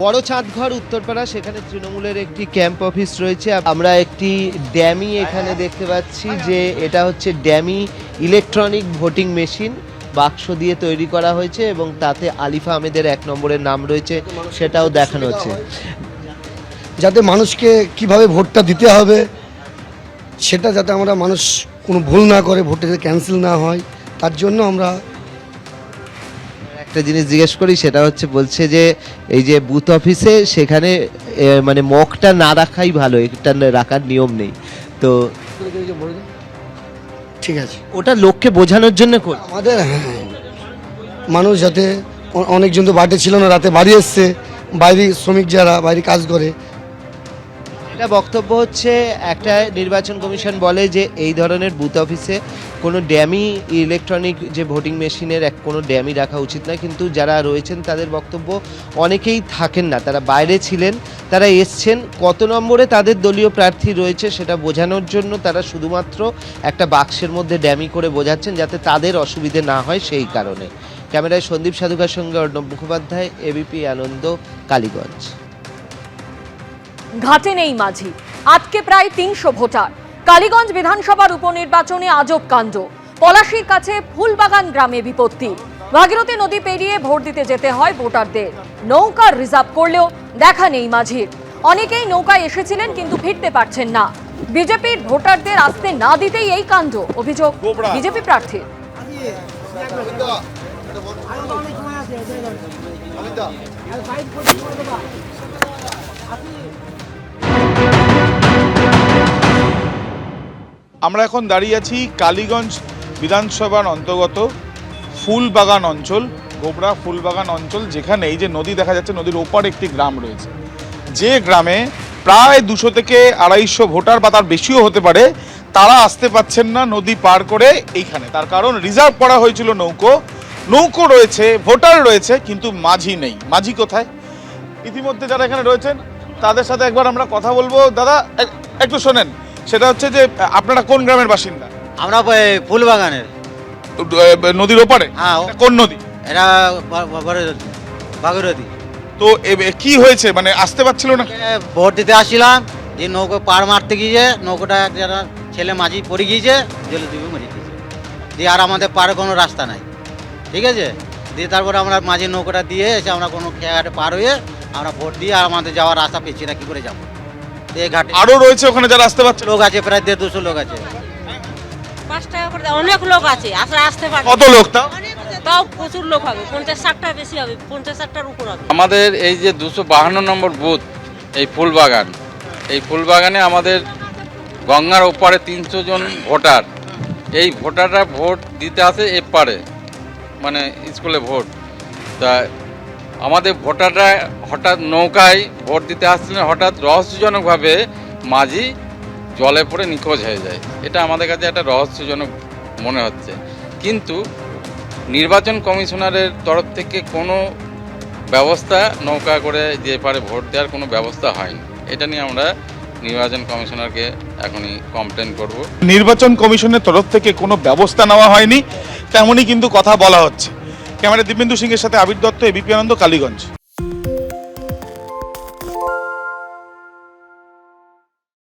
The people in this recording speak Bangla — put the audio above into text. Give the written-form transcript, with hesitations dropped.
বড় চাঁদঘর উত্তরপাড়া, সেখানে তৃণমূলের একটি ক্যাম্প অফিস রয়েছে। আমরা একটি ড্যামি এখানে দেখতে পাচ্ছি, যে এটা হচ্ছে ড্যামি ইলেকট্রনিক ভোটিং মেশিন, বাক্স দিয়ে তৈরি করা হয়েছে এবং তাতে আলিফা আহমেদের 1 নম্বরের নাম রয়েছে, সেটাও দেখানো হচ্ছে। যাতে মানুষকে কিভাবে ভোটটা দিতে হবে সেটা যাতে আমরা মানুষ কোনো ভুল না করে, ভোটে ক্যান্সেল না হয়, তার জন্য আমরা একটা জিনিস জিজ্ঞেস করি, সেটা হচ্ছে বলছে যে এই যে বুথ অফিসে সেখানে মানে মকটা না রাখাই ভালো, এটা রাখার নিয়ম নেই, তো ঠিক আছে ওটা লোককে বোঝানোর জন্য করি। আমাদের মানুষ যাতে অনেকজন তো বাড়িতে ছিল না, রাতে বাড়ি এসছে, বাইরে শ্রমিক যারা বাইরে কাজ করে। এটা বক্তব্য হচ্ছে, একটা নির্বাচন কমিশন বলে যে এই ধরনের বুথ অফিসে কোনো ড্যামি ইলেকট্রনিক যে ভোটিং মেশিনের কোনো ড্যামি রাখা উচিত নয়, কিন্তু যারা রয়েছেন তাদের বক্তব্য অনেকেই থাকেন না, তারা বাইরে ছিলেন, তারা এসছেন, কত নম্বরে তাদের দলীয় প্রার্থী রয়েছে সেটা বোঝানোর জন্য তারা শুধুমাত্র একটা বাক্সের মধ্যে ড্যামি করে বোঝাচ্ছেন, যাতে তাদের অসুবিধে না হয় সেই কারণে। ক্যামেরায় সন্দীপ সাধুকার সঙ্গে অর্ণব মুখোপাধ্যায়, এবিপি আনন্দ, কালীগঞ্জ। ঘাটে নেই মাঝি, আটকে প্রায় 300 ভোটার। কালীগঞ্জ বিধানসভার উপনির্বাচনে আজব কাণ্ড। পলাশীর কাছে ফুলবাগান গ্রামে বিপত্তি। ভাগীরথী নদী পেরিয়ে ভোট দিতে যেতে হয় ভোটারদের। নৌকা রিজার্ভ করলেও দেখা নেই মাঝির। অনেকেই নৌকায় এসেছিলেন কিন্তু ফিরতে পারছেন না। বিজেপির ভোটারদের আসতে না দিতেই এই কাণ্ড, অভিযোগ বিজেপি প্রার্থীর। আমরা এখন দাঁড়িয়ে আছি কালীগঞ্জ বিধানসভার অন্তর্গত ফুলবাগান অঞ্চল, গোবরা ফুলবাগান অঞ্চল, যেখানে এই যে নদী দেখা যাচ্ছে, নদীর ওপারে একটি গ্রাম রয়েছে, যে গ্রামে প্রায় 200 থেকে 250 ভোটার বা তার বেশিও হতে পারে, তারা আসতে পাচ্ছেন না নদী পার করে এইখানে। তার কারণ রিজার্ভ করা হয়েছিল নৌকো রয়েছে, ভোটার রয়েছে, কিন্তু মাঝি নেই। মাঝি কোথায়? ইতিমধ্যে যারা এখানে রয়েছেন তাদের সাথে একবার আমরা কথা বলবো। দাদা একটু শোনেন, সেটা হচ্ছে যে আপনারা কোন গ্রামের বাসিন্দা? আমরা ফুলবাগানের। নদীর ওপারে? হ্যাঁ। কোন নদী এটা ভাগীরথী। তো কি হয়েছে, মানে আসতে পারছিল না? ভোট দিতে আসছিলাম, যে নৌকো পার মারতে গিয়েছে, নৌকোটা একটা ছেলে মাঝি পড়ে গিয়েছে, জলে ডুবে মরে গিয়েছে। দিয়ে আর আমাদের পারে কোনো রাস্তা নাই, ঠিক আছে। দিয়ে তারপরে আমরা মাঝি নৌকোটা দিয়ে এসে আমরা কোনো খেয়াঘাটে পার হয়ে আমরা ভোট দিয়ে আর আমাদের যাওয়ার রাস্তা পেয়েছি না, কি করে যাবো। এই ঘাটে আরো রয়েছে ওখানে যারা আসতে পারছে? লোক আছে, প্রায় 150-200 লোক আছে। 5 টাকা করে অনেক লোক আছে, আসতে পারে। কত লোক? তাও প্রচুর লোক হবে, 50-60টা বেশি হবে, 50-60টার উপর হবে। আমাদের এই যে 252 নম্বর বুথ, এই ফুলবাগানে আমাদের গঙ্গার ওপারে 300 জন ভোটার। এই ভোটাররা ভোট দিতে আসে এপারে, মানে স্কুলে ভোট। তা আমাদের ভোটাররা হঠাৎ নৌকায় ভোট দিতে আসছিলেন, হঠাৎ রহস্যজনকভাবে মাঝি জলে পড়ে নিখোঁজ হয়ে যায়। এটা আমাদের কাছে একটা রহস্যজনক মনে হচ্ছে, কিন্তু নির্বাচন কমিশনারের তরফ থেকে কোনো ব্যবস্থা নৌকা করে যে পারে ভোট দেওয়ার কোনো ব্যবস্থা হয়নি। এটা নিয়ে আমরা নির্বাচন কমিশনারকে এখনই কমপ্লেন করব। নির্বাচন কমিশনের তরফ থেকে কোনো ব্যবস্থা নেওয়া হয়নি, তেমনই কিন্তু কথা বলা হচ্ছে। ক্যামেরা দীপেন্দু সিংয়ের সাথে আবির দত্ত, এবিপি আনন্দ, কালীগঞ্জ।